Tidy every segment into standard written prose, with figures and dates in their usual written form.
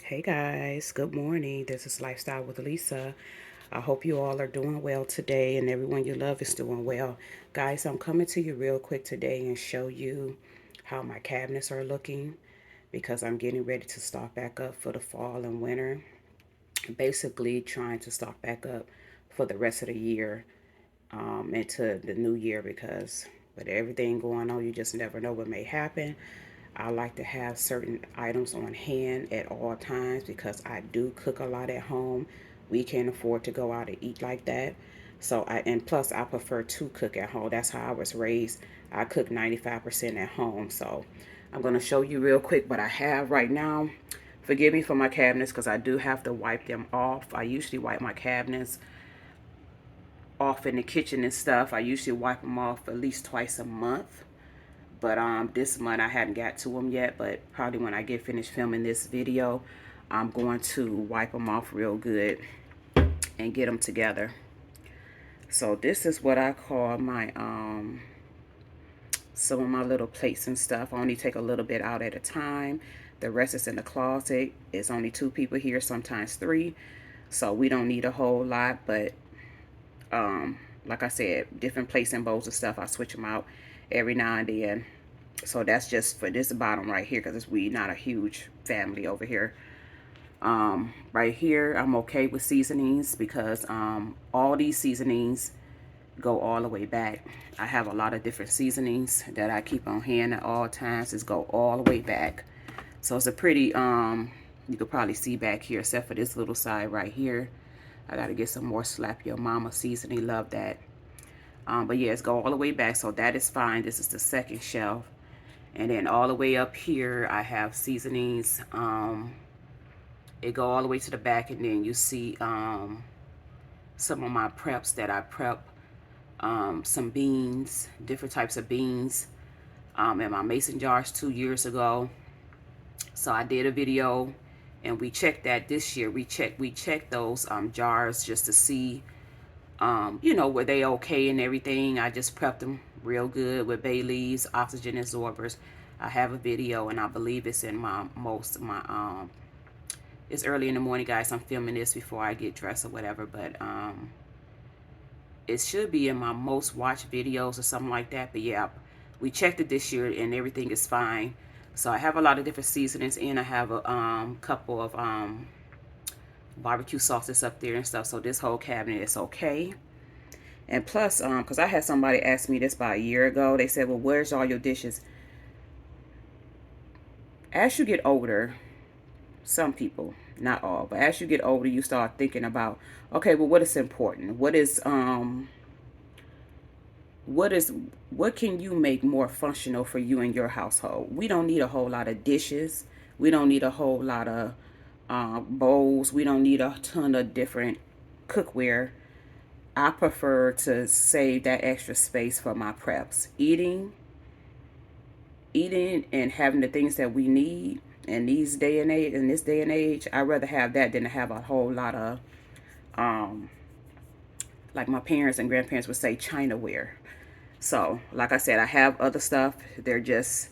Hey guys, good morning. This is Lifestyle with Lisa. I hope you all are doing well today and everyone you love is doing well. Guys, I'm coming to you real quick today and show you how my cabinets are looking because I'm getting ready to stock back up for the fall and winter. Basically, trying to stock back up for the rest of the year into the new year because with everything going on, you just never know what may happen. I like to have certain items on hand at all times because I do cook a lot at home. We can't afford to go out and eat like that. And plus I prefer to cook at home. That's how I was raised. I cook 95% at home. So I'm going to show you real quick what I have right now. Forgive me for my cabinets because I do have to wipe them off. I usually wipe my cabinets off in the kitchen and stuff. I usually wipe them off at least twice a month. But this month I hadn't got to them yet, but probably when I get finished filming this video, I'm going to wipe them off real good and get them together. So this is what I call my some of my little plates and stuff. I only take a little bit out at a time. The rest is in the closet. It's only 2 people here, sometimes 3. So we don't need a whole lot, but like I said, different plates and bowls and stuff, I switch them out every now and then. So that's just for this bottom right here because we not a huge family over here. Right here, I'm okay with seasonings because all these seasonings go all the way back. I have a lot of different seasonings that I keep on hand at all times. It's go all the way back. So it's a pretty, you could probably see back here, except for this little side right here. I got to get some more Slap Your Mama seasoning. Love that. But yeah, it's go all the way back, so that is fine. This is the second shelf. And then all the way up here, I have seasonings. It go all the way to the back, and then you see some of my preps that I prep. Some beans, different types of beans in my mason jars 2 years ago. So I did a video, and we checked that this year. We checked those jars just to see, you know, were they okay and everything. I just prepped them real good with bay leaves, oxygen absorbers. I have a video, and I believe it's in my it's early in the morning, guys. I'm filming this before I get dressed or whatever, but it should be in my most watched videos or something like that. But yeah, we checked it this year and everything is fine. So I have a lot of different seasonings, and I have a couple of barbecue sauces up there and stuff. So this whole cabinet is okay. And plus, because I had somebody ask me this about a year ago. They said, well, where's all your dishes? As you get older, some people, not all, but as you get older, you start thinking about, okay, well, what is important? What can you make more functional for you and your household? We don't need a whole lot of dishes. We don't need a whole lot of bowls. We don't need a ton of different cookware. I prefer to save that extra space for my preps. Eating and having the things that we need in this day and age, I'd rather have that than to have a whole lot of like my parents and grandparents would say, Chinaware. So, like I said, I have other stuff. They're just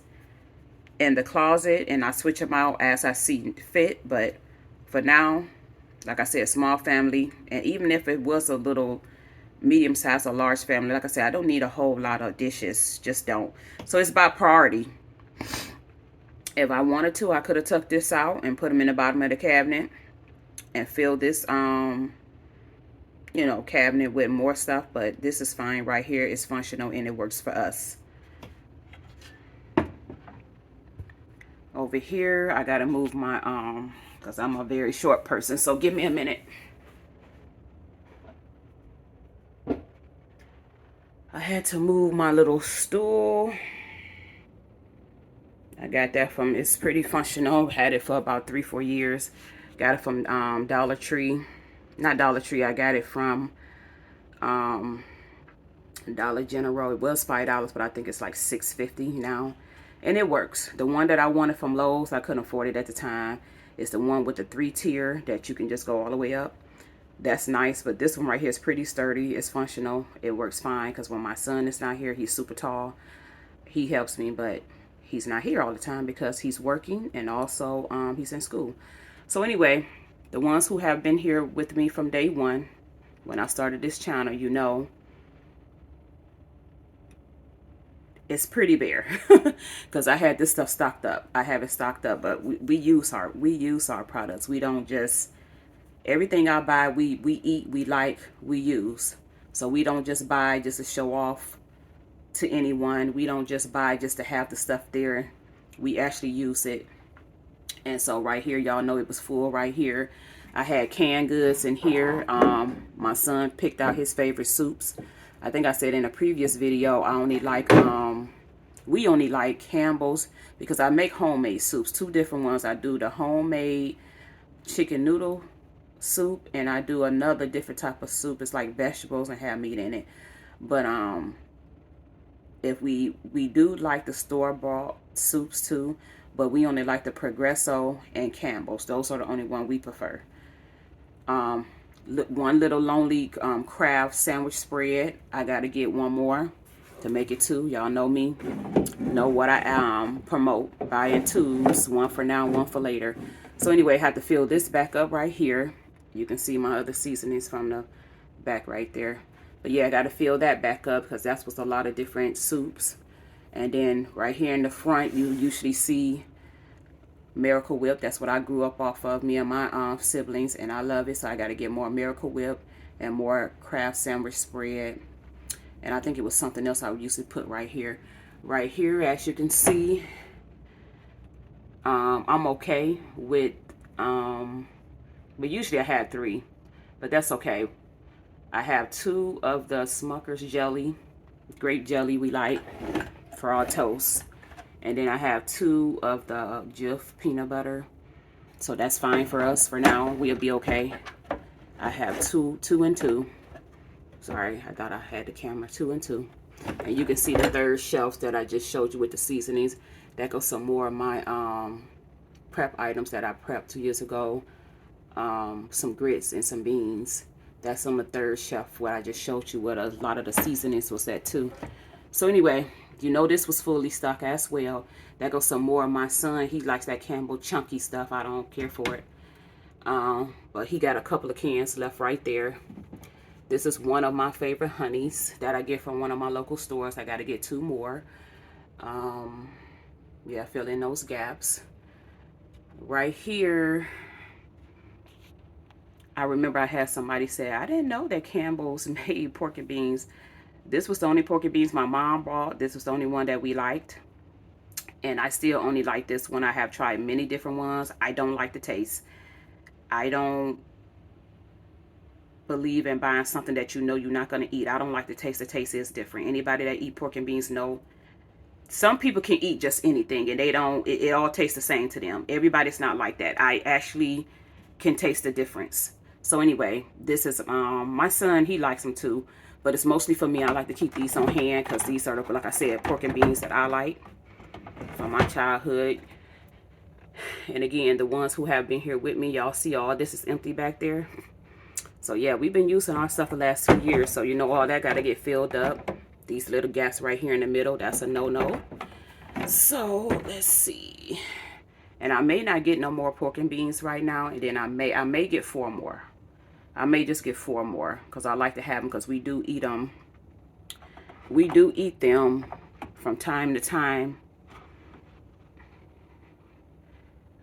in the closet, and I switch them out as I see fit. But for now, like I said, small family. And even if it was a little medium size or large family, like I said, I don't need a whole lot of dishes. Just don't. So it's about priority. If I wanted to, I could have tucked this out and put them in the bottom of the cabinet and filled this you know, cabinet with more stuff, but this is fine right here. It's functional and it works for us. Over here, I gotta move my because I'm a very short person, so give me a minute. I had to move my little stool. I got that from, it's pretty functional. Had it for about 3-4 years. Got it from Dollar Tree. Not Dollar Tree, I got it from Dollar General. It was $5, but I think it's like $6.50 now. And it works. The one that I wanted from Lowe's, I couldn't afford it at the time. It's the one with the 3-tier that you can just go all the way up. That's nice, but this one right here is pretty sturdy. It's functional. It works fine because when my son is not here, he's super tall. He helps me, but he's not here all the time because he's working and also he's in school. So anyway, the ones who have been here with me from day one, when I started this channel, you know, it's pretty bare because I had this stuff stocked up. I have it stocked up, but we use our products. We don't just, everything I buy, we eat, we like, we use. So we don't just buy just to show off to anyone. We don't just buy just to have the stuff there. We actually use it. And so right here, y'all know it was full right here. I had canned goods in here. My son picked out his favorite soups. I think I said in a previous video, we only like Campbell's because I make homemade soups. Two different ones. I do the homemade chicken noodle soup, and I do another different type of soup. It's like vegetables and have meat in it. But if we do like the store-bought soups too, but we only like the Progresso and Campbell's. Those are the only one we prefer. One little lonely Kraft sandwich spread. I gotta get one more to make it two. Y'all know me, know what I promote. Buying twos, one for now, one for later. So anyway, I have to fill this back up right here. You can see my other seasonings from the back right there. But yeah, I got to fill that back up because that's what's a lot of different soups. And then right here in the front, you usually see Miracle Whip. That's what I grew up off of, me and my siblings, and I love it. So I got to get more Miracle Whip and more Kraft sandwich spread. And I think it was something else I would usually put right here. Right here, as you can see, I'm okay with, but usually I had 3, but that's okay. I have 2 of the Smucker's jelly, grape jelly we like for our toast. And then I have 2 of the Jif peanut butter. So that's fine for us for now. We'll be okay. I have 2 and 2. Sorry, I thought I had the camera. 2 and 2. And you can see the third shelf that I just showed you with the seasonings. That goes some more of my prep items that I prepped 2 years ago. Some grits and some beans. That's on the third shelf where I just showed you what a lot of the seasonings was at too. So anyway, you know this was fully stocked as well. That goes some more of my son. He likes that Campbell chunky stuff. I don't care for it. But he got a couple of cans left right there. This is one of my favorite honeys that I get from one of my local stores. I got to get 2 more. Yeah, fill in those gaps. Right here, I remember I had somebody say, I didn't know that Campbell's made pork and beans. This was the only pork and beans my mom bought. This was the only one that we liked. And I still only like this one. I have tried many different ones. I don't like the taste. I don't believe in buying something that you know you're not going to eat. I don't like the taste. The taste is different. Anybody that eat pork and beans know. Some people can eat just anything and they don't, it all tastes the same to them. Everybody's not like that. I actually can taste the difference. So anyway, this is my son, he likes them too, but it's mostly for me. I like to keep these on hand because these are, like I said, pork and beans that I like from my childhood. And again, the ones who have been here with me, y'all see all this is empty back there. So yeah, we've been using our stuff the last 2 years, so you know all that got to get filled up. These little gaps right here in the middle, that's a no-no. So let's see. And I may not get no more pork and beans right now, and then I may get 4 more. I may just get 4 more because I like to have them because we do eat them. We do eat them from time to time.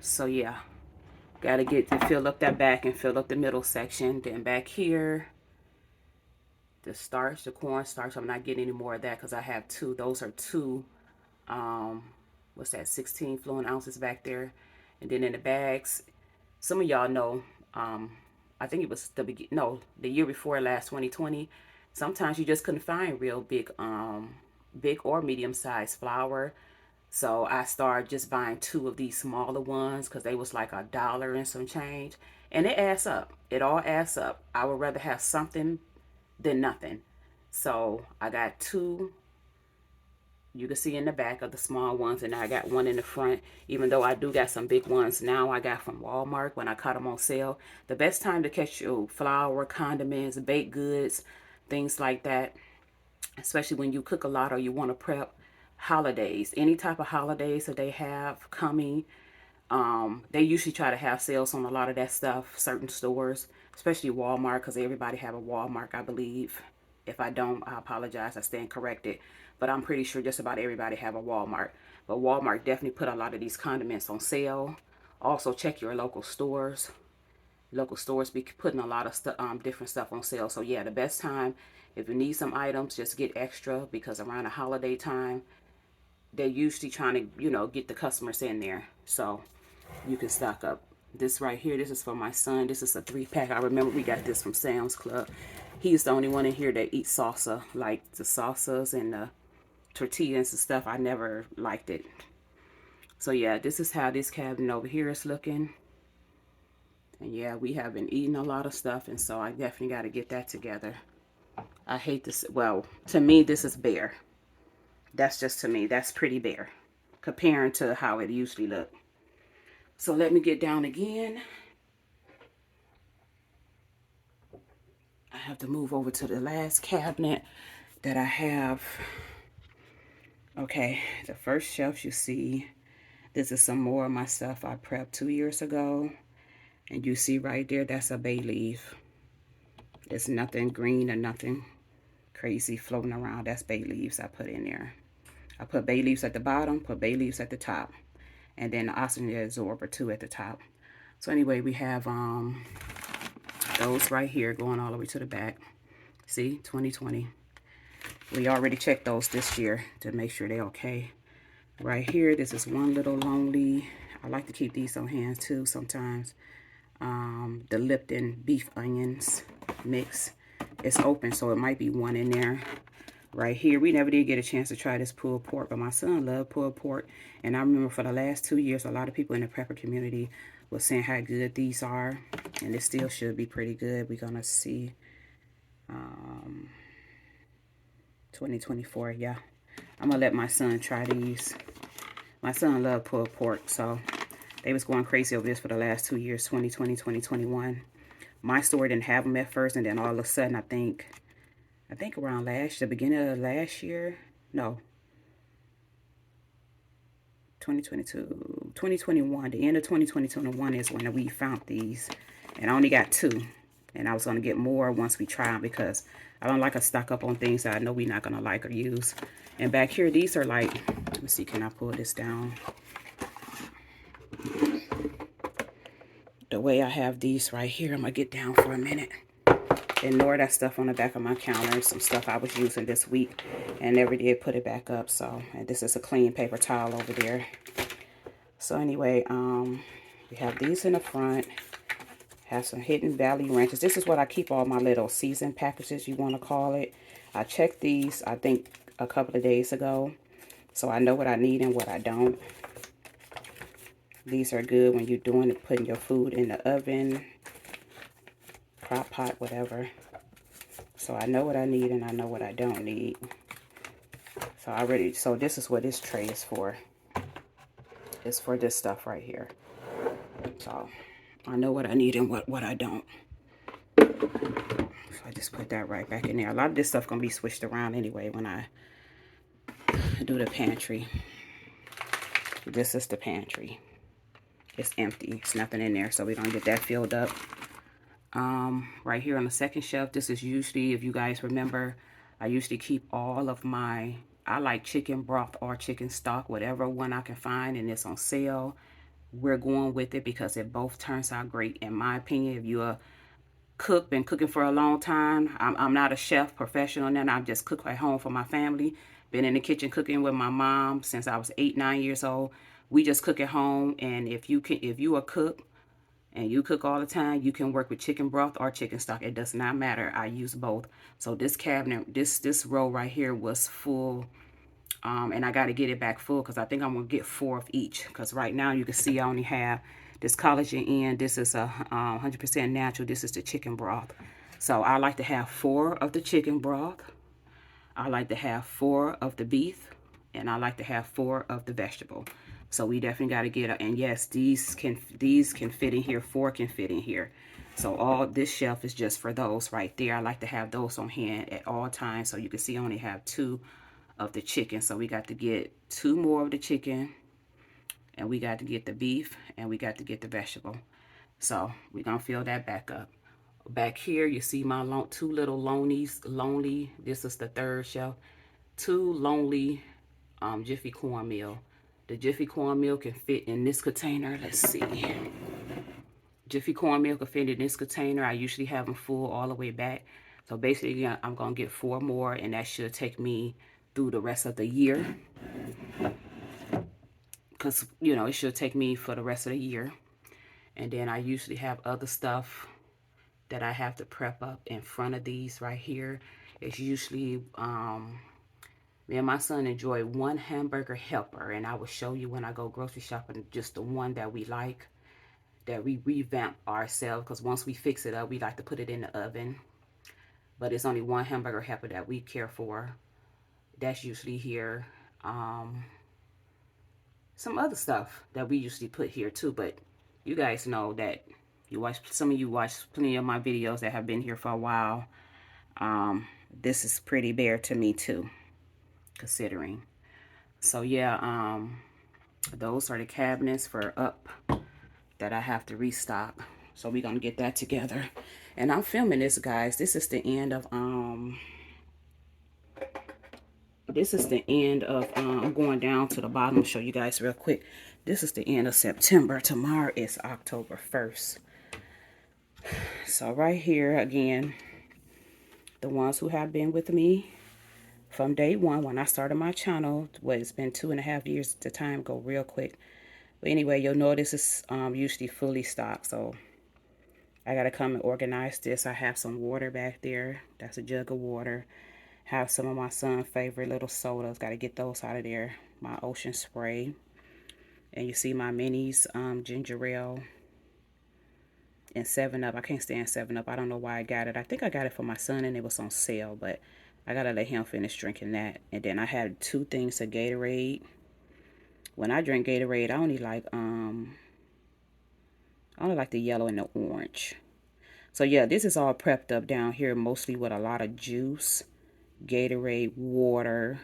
So yeah, gotta get to fill up that back and fill up the middle section. Then back here, the starch, the corn starch, I'm not getting any more of that because I have 2. Those are 2, what's that, 16 fluent ounces back there. And then in the bags, some of y'all know, I think it was the year before last, 2020. Sometimes you just couldn't find real big or medium sized flour. So I started just buying 2 of these smaller ones because they was like $1 and some change. And it adds up. It all adds up. I would rather have something than nothing. So I got 2. You can see in the back of the small ones, and I got 1 in the front, even though I do got some big ones now I got from Walmart when I caught them on sale. The best time to catch your flour, condiments, baked goods, things like that, especially when you cook a lot or you want to prep holidays, any type of holidays that they have coming, They usually try to have sales on a lot of that stuff, certain stores, especially Walmart, because everybody have a Walmart, I believe. If I don't, I apologize. I stand corrected. But I'm pretty sure just about everybody have a Walmart. But Walmart definitely put a lot of these condiments on sale. Also, check your local stores. Local stores be putting a lot of stuff, different stuff on sale. So yeah, the best time, if you need some items, just get extra, because around the holiday time, they're usually trying to, get the customers in there. So you can stock up. This right here, this is for my son. This is a 3-pack. I remember we got this from Sam's Club. He's the only one in here that eats salsa, like the salsas and the tortillas and stuff. I never liked it. So yeah, this is how this cabinet over here is looking. And yeah, we have been eating a lot of stuff, and so I definitely got to get that together. I hate this. Well, to me, this is bare. That's just to me. That's pretty bare comparing to how it usually looked. So let me get down again. I have to move over to the last cabinet that I have. Okay, the first shelf you see, this is some more of my stuff I prepped 2 years ago. And you see right there, that's a bay leaf. It's nothing green or nothing crazy floating around. That's bay leaves I put in there. I put bay leaves at the bottom, put bay leaves at the top. And then the oxygen absorber too at the top. So anyway, we have those right here going all the way to the back. See, 2020. We already checked those this year to make sure they're okay. Right here, this is one little lonely. I like to keep these on hand too sometimes. The Lipton beef onions mix. It's open, so it might be one in there. Right here, we never did get a chance to try this pulled pork, but my son loved pulled pork. And I remember for the last 2 years, a lot of people in the prepper community was saying how good these are. And it still should be pretty good. We're going to see 2024, yeah. I'm going to let my son try these. My son loved pulled pork, so they was going crazy over this for the last 2 years, 2020, 2021. My store didn't have them at first, and then all of a sudden, I think around the beginning of last year, no, 2022, 2021, the end of 2021 is when we found these. And I only got 2. And I was going to get more once we try them, because I don't like to stock up on things that I know we're not going to like or use. And back here, these are like, let me see, can I pull this down? The way I have these right here, I'm going to get down for a minute. Ignore that stuff on the back of my counter. Some stuff I was using this week and never did put it back up. So, and this is a clean paper towel over there. So anyway, we have these in the front. Have some Hidden Valley Ranches. This is what I keep all my little season packages, you want to call it. I checked these, I think, a couple of days ago. So I know what I need and what I don't. These are good when you're doing it, putting your food in the oven, crock pot, whatever. So I know what I need and I know what I don't need. So this is what this tray is for. It's for this stuff right here. So I know what I need and what I don't. So I just put that right back in there. A lot of this stuff gonna be switched around anyway when I do the pantry. This is the pantry. It's empty. It's nothing in there, so we don't get that filled up. Right here on the second shelf, this is usually, if you guys remember, I usually keep all of my, I like chicken broth or chicken stock, whatever one I can find, and it's on sale. We're going with it because it both turns out great, in my opinion. If you're a cook, been cooking for a long time, I'm not a chef professional, and I just cook at home for my family. Been in the kitchen cooking with my mom since I was 8, 9 years old. We just cook at home, and if you a cook and you cook all the time, you can work with chicken broth or chicken stock. It does not matter. I use both. So this cabinet, this row right here was full. And I got to get it back full because I think I'm going to get 4 of each. Because right now you can see I only have this collagen in. This is a 100% natural. This is the chicken broth. So I like to have 4 of the chicken broth. I like to have 4 of the beef. And I like to have 4 of the vegetable. So we definitely got to get it. And yes, these can fit in here. 4 can fit in here. So all this shelf is just for those right there. I like to have those on hand at all times. So you can see I only have 2 of the chicken. So we got to get 2 more of the chicken. and we got to get the beef, and we got to get the vegetable. So we're gonna fill that back up. Back here, you see my two little lonely. This is the third shelf. Two lonely Jiffy cornmeal. The Jiffy cornmeal can fit in this container. Let's see. Jiffy cornmeal can fit in this container. I usually have them full all the way back. So basically, I'm gonna get 4 more, and that should take me through the rest of the year. Because, you know, it should take me for the rest of the year. And then I usually have other stuff that I have to prep up in front of these right here. It's usually, me and my son enjoy one hamburger helper. And I will show you when I go grocery shopping, just the one that we like, that we revamp ourselves. Because once we fix it up, we like to put it in the oven. But it's only one hamburger helper that we care for. That's usually here. Some other stuff that we usually put here too, but you guys know that some of you watch plenty of my videos that have been here for a while. This is pretty bare to me too, considering. So yeah, those are the cabinets for up that I have to restock. So we're gonna get that together. And I'm filming this, guys. This is the end of I'm going down to the bottom. I'll show you guys real quick. This is the end of September. Tomorrow is October 1st. So right here again, the ones who have been with me from day one when I started my channel, well, it's been 2.5 years. The time go real quick. But anyway, you'll notice it's usually fully stocked. So I gotta come and organize this. I have some water back there. That's a jug of water. Have some of my son's favorite little sodas. Got to get those out of there. My Ocean Spray. And you see my minis, ginger ale and 7-Up. I can't stand 7-Up. I don't know why I got it. I think I got it for my son and it was on sale. But I got to let him finish drinking that. And then I had 2 things of Gatorade. When I drink Gatorade, I only like the yellow and the orange. So yeah, this is all prepped up down here, mostly with a lot of juice. Gatorade, water,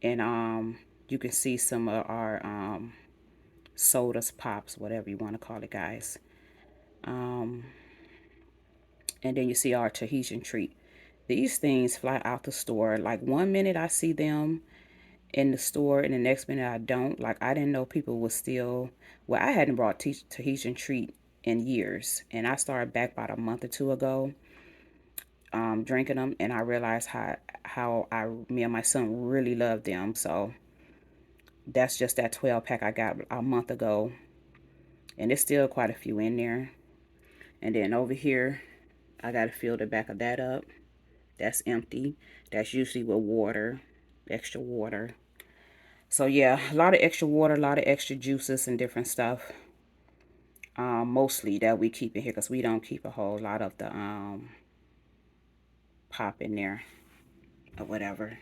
and you can see some of our sodas, pops, whatever you want to call it, guys. And then you see our Tahitian treat. These things fly out the store. Like 1 minute I see them in the store, and the next minute I don't. Like I didn't know people was still. Well, I hadn't brought Tahitian treat in years, and I started back about a month or 2 ago. Drinking them, and I realized how me and my son really love them. So that's just that 12 pack I got a month ago, and there's still quite a few in there. And then over here, I got to fill the back of that up. That's empty. That's usually with water, extra water. So yeah, a lot of extra water, a lot of extra juices and different stuff. Mostly that we keep in here because we don't keep a whole lot of the pop in there or whatever.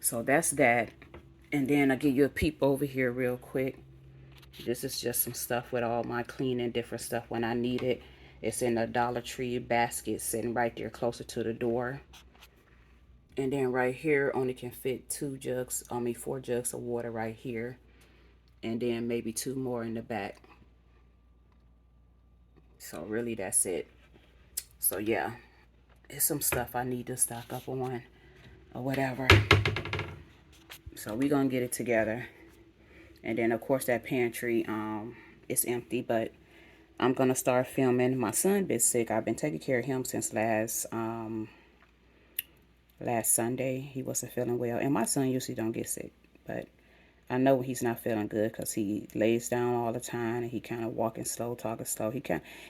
So that's that. And then I'll give you a peep over here real quick. This is just some stuff with all my cleaning, different stuff when I need it. It's in a Dollar Tree basket sitting right there closer to the door. And then right here only can fit 4 jugs of water right here. And then maybe 2 more in the back. So really that's it. So yeah, it's some stuff I need to stock up on or whatever. So we gonna get it together. And then of course that pantry is empty, but I'm gonna start filming. My son been sick. I've been taking care of him since last Sunday. He wasn't feeling well, and my son usually don't get sick, but I know he's not feeling good because he lays down all the time and he kind of walking slow, talking slow.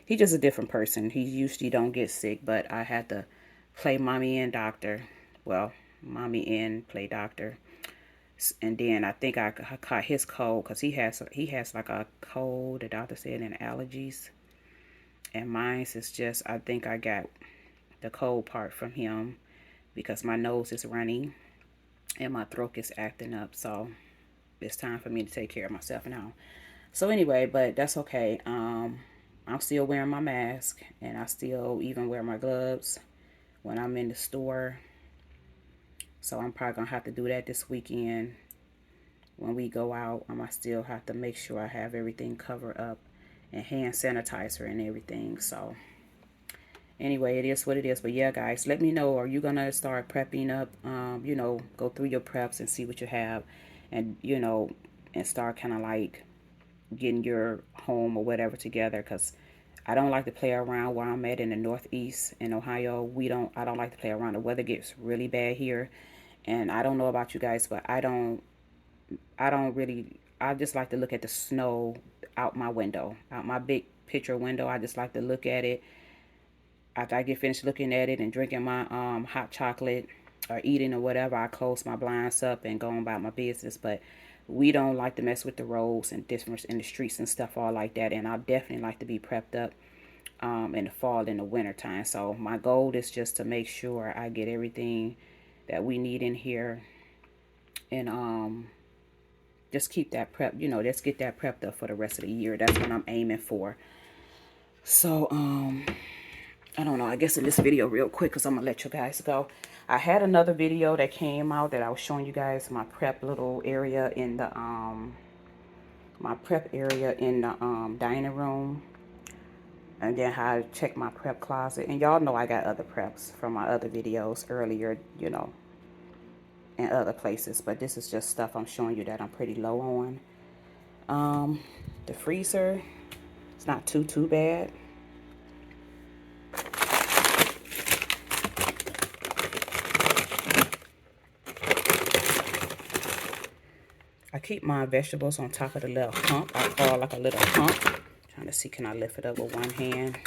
He just a different person. He usually don't get sick, but I had to play mommy and doctor. Well, mommy and play doctor. And then I think I caught his cold because he has like a cold, the doctor said, and allergies. And mine is just, I think I got the cold part from him because my nose is running and my throat is acting up. So it's time for me to take care of myself now. So anyway, but that's okay. I'm still wearing my mask, and I still even wear my gloves when I'm in the store. So I'm probably gonna have to do that this weekend when we go out. I still have to make sure I have everything covered up and hand sanitizer and everything. So anyway, it is what it is. But yeah, guys, let me know. Are you gonna start prepping up? You know, go through your preps and see what you have, and you know, and start kind of like getting your home or whatever together. Cause I don't like to play around where I'm at in the Northeast in Ohio. I don't like to play around. The weather gets really bad here, and I don't know about you guys, but I don't really. I just like to look at the snow out my window, out my big picture window. I just like to look at it after I get finished looking at it and drinking my hot chocolate or eating or whatever. I close my blinds up and go on about my business. But we don't like to mess with the roads and different in the streets and stuff all like that. And I definitely like to be prepped up in the fall and the winter time. So my goal is just to make sure I get everything that we need in here and just keep that prep, you know, let's get that prepped up for the rest of the year. That's what I'm aiming for. So I don't know, I guess in this video real quick, because I'm gonna let you guys go. I had another video that came out that I was showing you guys my prep little area in the dining room, and then how I check my prep closet. And y'all know I got other preps from my other videos earlier, you know, in other places, but this is just stuff I'm showing you that I'm pretty low on. The freezer, it's not too bad. I keep my vegetables on top of the little hump. I call like a little hump. Trying to see, can I lift it up with one hand?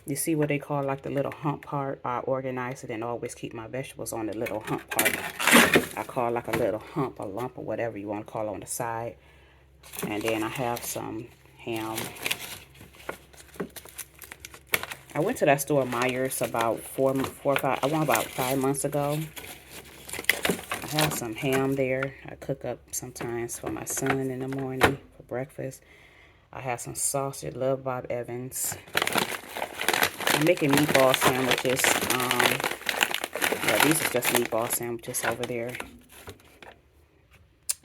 You see what they call like the little hump part? I organize it and always keep my vegetables on the little hump part. I call like a little hump, a lump, or whatever you want to call on the side. And then I have some ham. I went to that store, Myers, about about 5 months ago. I have some ham there. I cook up sometimes for my son in the morning for breakfast. I have some sausage. Love Bob Evans. I'm making meatball sandwiches. Yeah, these are just meatball sandwiches over there.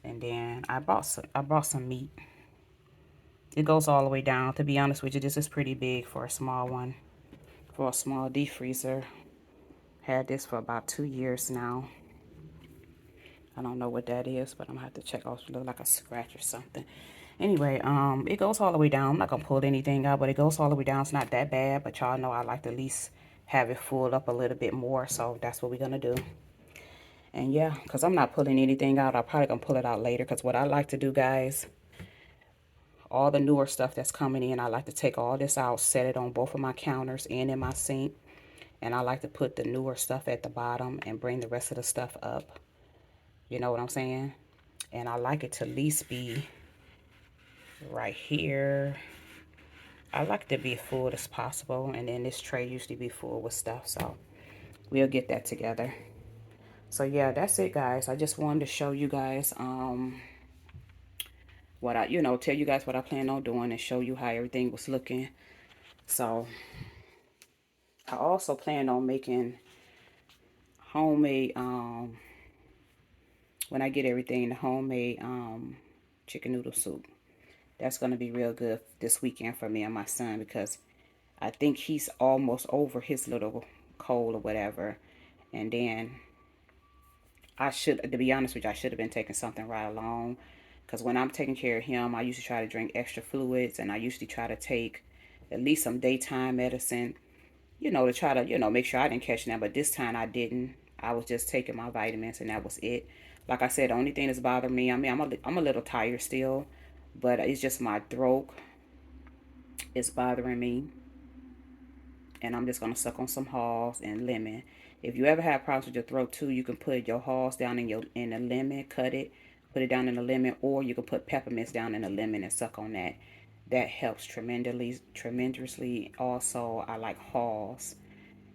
And then I bought some meat. It goes all the way down. To be honest with you, this is pretty big for a small one. For a small deep freezer. Had this for about 2 years now. I don't know what that is, but I'm gonna have to check out. It look like a scratch or something. Anyway, it goes all the way down. I'm not gonna pull anything out, but it goes all the way down. It's not that bad, but y'all know I like to at least have it full up a little bit more, so that's what we're gonna do. And yeah, because I'm not pulling anything out. I'm probably gonna pull it out later, because what I like to do, guys, all the newer stuff that's coming in, I like to take all this out, set it on both of my counters and in my sink, and I like to put the newer stuff at the bottom and bring the rest of the stuff up. You know what I'm saying? And I like it to at least be right here. I like it to be full as possible, and then this tray usually be full with stuff, so we'll get that together. So yeah, that's it, guys. I just wanted to show you guys what I, you know, tell you guys what I plan on doing and show you how everything was looking. So I also plan on making homemade when I get everything, the homemade chicken noodle soup. That's going to be real good this weekend for me and my son, because I think he's almost over his little cold or whatever. And then to be honest with you, I should have been taking something right along. Because when I'm taking care of him, I usually try to drink extra fluids, and I usually try to take at least some daytime medicine, you know, to try to, you know, make sure I didn't catch that. But this time I didn't. I was just taking my vitamins, and that was it. Like I said, the only thing that's bothering me, I mean, I'm a little tired still, but it's just my throat is bothering me. And I'm just going to suck on some Halls and lemon. If you ever have problems with your throat too, you can put your Halls down in the lemon, cut it, put it down in the lemon, or you can put peppermints down in the lemon and suck on that. That helps tremendously. Also, I like Halls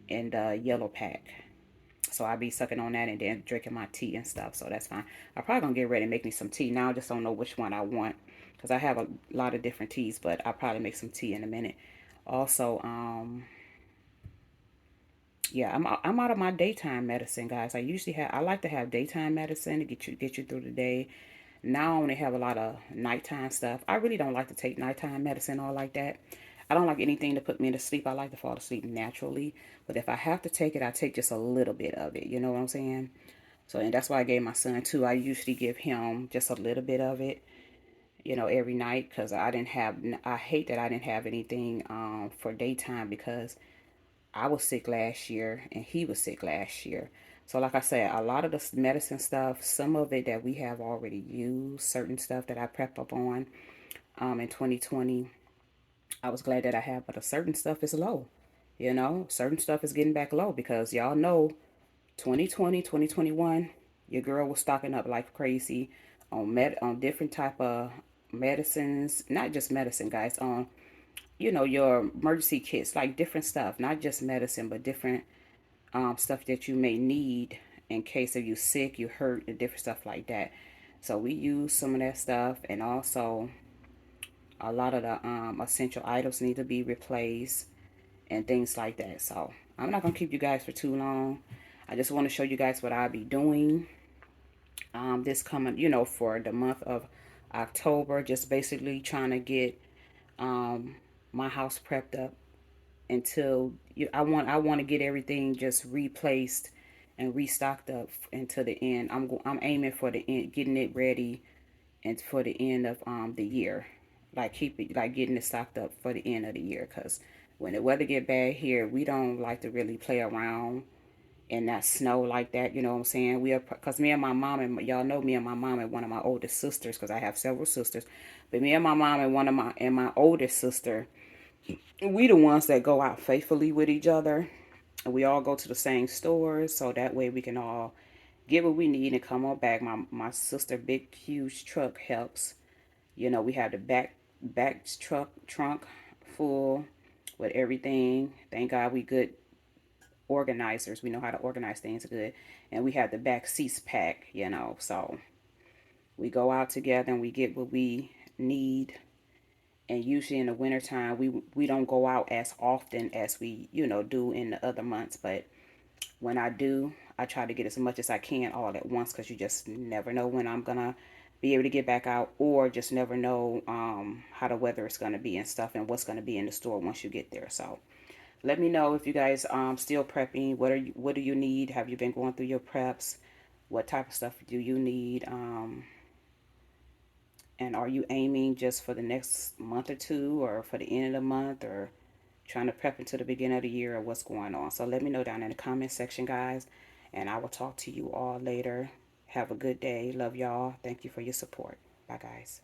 and the yellow pack. So I'll be sucking on that and then drinking my tea and stuff. So that's fine. I'm probably going to get ready and make me some tea. Now I just don't know which one I want, because I have a lot of different teas, but I'll probably make some tea in a minute. Also, Yeah, I'm out of my daytime medicine, guys. I like to have daytime medicine to get you through the day. Now I only have a lot of nighttime stuff. I really don't like to take nighttime medicine or like that. I don't like anything to put me to sleep. I like to fall asleep naturally. But if I have to take it, I take just a little bit of it. You know what I'm saying? So, and that's why I gave my son too. I usually give him just a little bit of it, every night because I hate that I didn't have anything for daytime because I was sick last year and he was sick last year. So, like I said, a lot of the medicine stuff, some of it that we have already used, certain stuff that I prep up on in 2020, I was glad that I have, but a certain stuff is low. Certain stuff is getting back low because y'all know 2020, 2021, your girl was stocking up like crazy on different type of medicines, not just medicine, guys, on your emergency kits, like different stuff, not just medicine, but different stuff that you may need in case of you sick, you hurt, and different stuff like that. So we use some of that stuff, and also a lot of the essential items need to be replaced and things like that. So I'm not gonna keep you guys for too long. I just want to show you guys what I'll be doing this coming, for the month of October. Just basically trying to get um, my house prepped up until I want to get everything just replaced and restocked up until the end. I'm aiming for the end, getting it ready, and for the end of the year, like keep it like getting it stocked up for the end of the year. Cause when the weather get bad here, we don't like to really play around in that snow like that. You know what I'm saying? Cause me and my mom, and y'all know me and my mom and one of my oldest sisters, cause I have several sisters, but me and my mom and my oldest sister, we the ones that go out faithfully with each other. And we all go to the same stores, so that way we can all get what we need and come on back. My sister big huge truck helps. We have the back truck trunk full with everything. Thank God we good organizers. We know how to organize things good. And we have the back seats packed. So we go out together and we get what we need. And usually in the wintertime, we don't go out as often as we, do in the other months. But when I do, I try to get as much as I can all at once because you just never know when I'm going to be able to get back out, or just never know how the weather is going to be and stuff and what's going to be in the store once you get there. So let me know if you guys still prepping. What do you need? Have you been going through your preps? What type of stuff do you need? And are you aiming just for the next month or two, or for the end of the month, or trying to prep into the beginning of the year, or what's going on? So let me know down in the comment section, guys. And I will talk to you all later. Have a good day. Love y'all. Thank you for your support. Bye, guys.